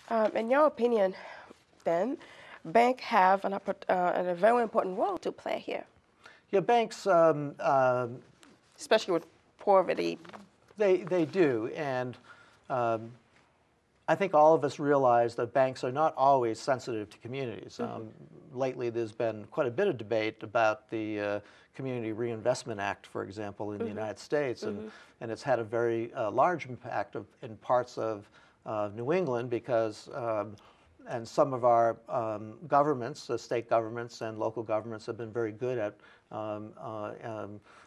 In your opinion, then, banks have a very important role to play here, Yeah, banks, especially with poverty. they do. And I think all of us realize that banks are not always sensitive to communities. Lately, there's been quite a bit of debate about the Community Reinvestment Act, for example, in the United States, and it's had a very large impact in parts of New England because, and some of our governments, the state governments and local governments, have been very good at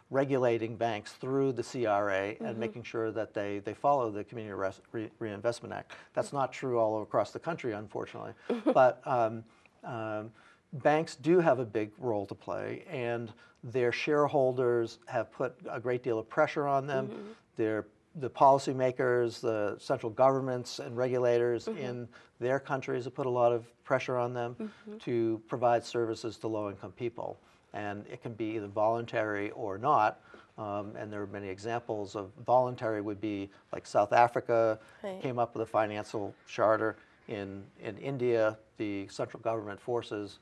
regulating banks through the CRA and making sure that they follow the Community Reinvestment Act. That's not true all across the country, unfortunately. But banks do have a big role to play, and their shareholders have put a great deal of pressure on them. The policymakers, the central governments and regulators in their countries have put a lot of pressure on them to provide services to low-income people. And it can be either voluntary or not. And there are many examples of voluntary would be like South Africa came up with a financial charter. In India, the central government forces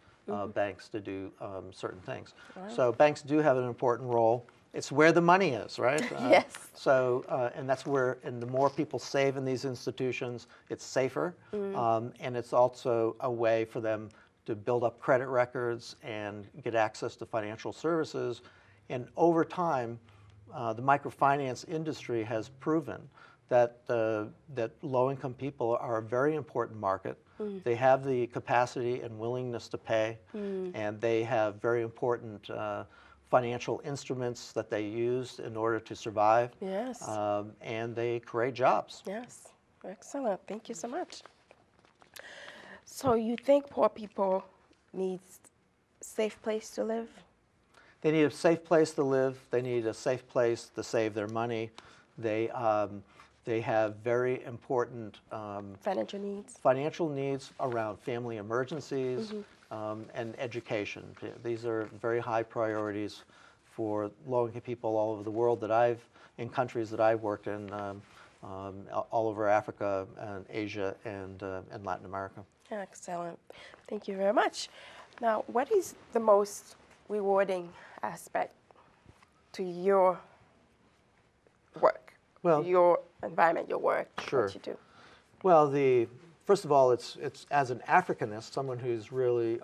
banks to do certain things. So banks do have an important role. It's where the money is, right? Yes. And that's where, and the more people save in these institutions, it's safer. And it's also a way for them to build up credit records and get access to financial services. And over time, the microfinance industry has proven that that low-income people are a very important market. They have the capacity and willingness to pay, and they have very important financial instruments that they use in order to survive. Yes. And they create jobs. Yes. Excellent. Thank you so much. So you think poor people need a safe place to live? They need a safe place to live. They need a safe place to save their money. They have very important financial needs around family emergencies and education. These are very high priorities for low-income people all over the world in countries that I've worked in, all over Africa and Asia and Latin America. Excellent. Thank you very much. Now, what is the most rewarding aspect to your work, your environment, your work, what you do? Well, first of all, it's as an Africanist, someone who's really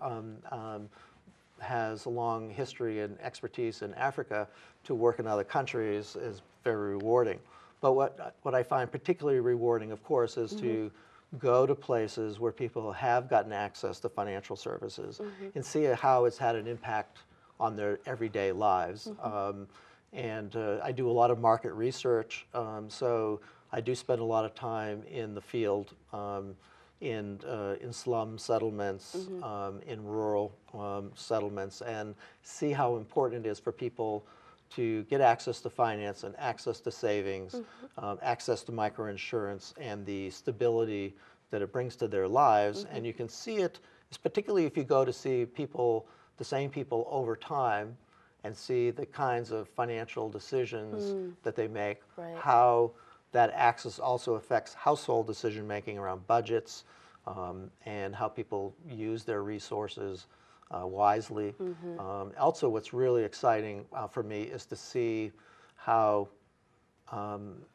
has a long history and expertise in Africa, to work in other countries is very rewarding. But what I find particularly rewarding, of course, is to go to places where people have gotten access to financial services and see how it's had an impact on their everyday lives. And I do a lot of market research, so I do spend a lot of time in the field, in slum settlements, in rural settlements, and see how important it is for people to get access to finance and access to savings, access to microinsurance, and the stability that it brings to their lives. And you can see it, particularly if you go to see people, the same people over time, and see the kinds of financial decisions that they make, how that access also affects household decision-making around budgets, and how people use their resources wisely. Also, what's really exciting for me is to see how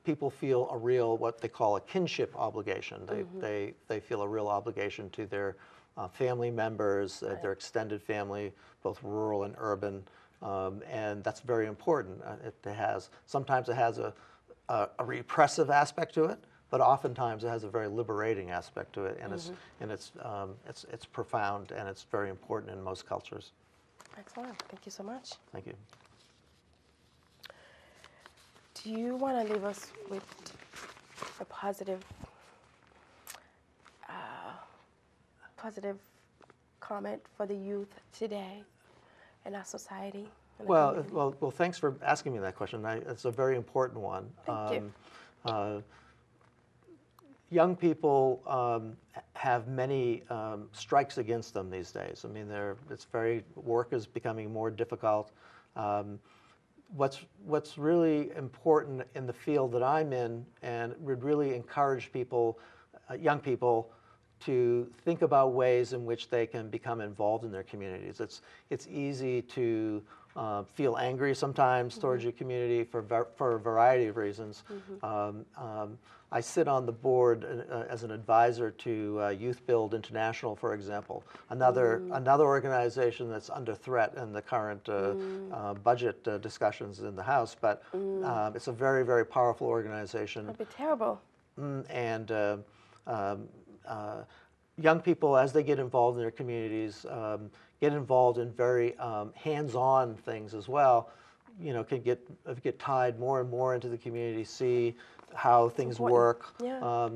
people feel a real, what they call a kinship obligation. They feel a real obligation to their family members, their extended family, both rural and urban, and that's very important. Sometimes it has a repressive aspect to it, but oftentimes it has a very liberating aspect to it, and it's profound, and it's very important in most cultures. Excellent. Thank you so much. Thank you. Do you want to leave us with a positive comment for the youth today in our society? Well, thanks for asking me that question. It's a very important one. Thank you. Young people have many strikes against them these days. I mean, work is becoming more difficult. What's really important in the field that I'm in, and would really encourage people, young people, to think about ways in which they can become involved in their communities. It's easy to feel angry sometimes towards your community for a variety of reasons. I sit on the board as an advisor to Youth Build International, for example, another organization that's under threat in the current budget discussions in the House, but it's a very, very powerful organization. That'd be terrible. And young people, as they get involved in their communities, get involved in very hands-on things as well. You know, can get tied more and more into the community, see how things work, yeah.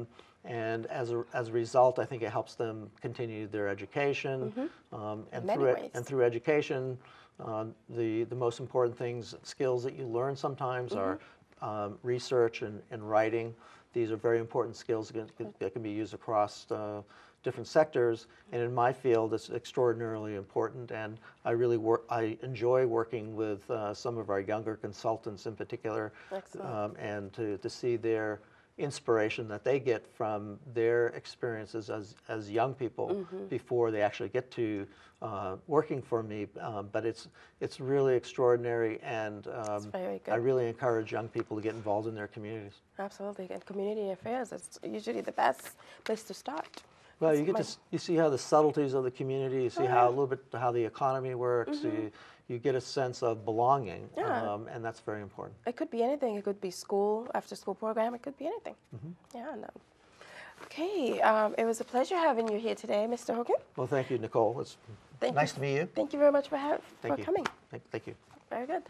And as a result, I think it helps them continue their education, and through education, the most important skills that you learn sometimes are research and writing. These are very important skills that can be used across different sectors, and in my field, it's extraordinarily important. And I enjoy working with some of our younger consultants in particular, and to see their inspiration that they get from their experiences as young people before they actually get to working for me. But it's really extraordinary, and I really encourage young people to get involved in their communities. Absolutely, and community affairs is usually the best place to start. Well, you see how the subtleties of the community, you see how a little bit how the economy works. You get a sense of belonging, and that's very important. It could be anything. It could be school, after-school program. It could be anything. Yeah. No. Okay. It was a pleasure having you here today, Mr. Hogan. Well, thank you, Nicole. It's nice to meet you. Thank you very much for coming. Thank you. Very good.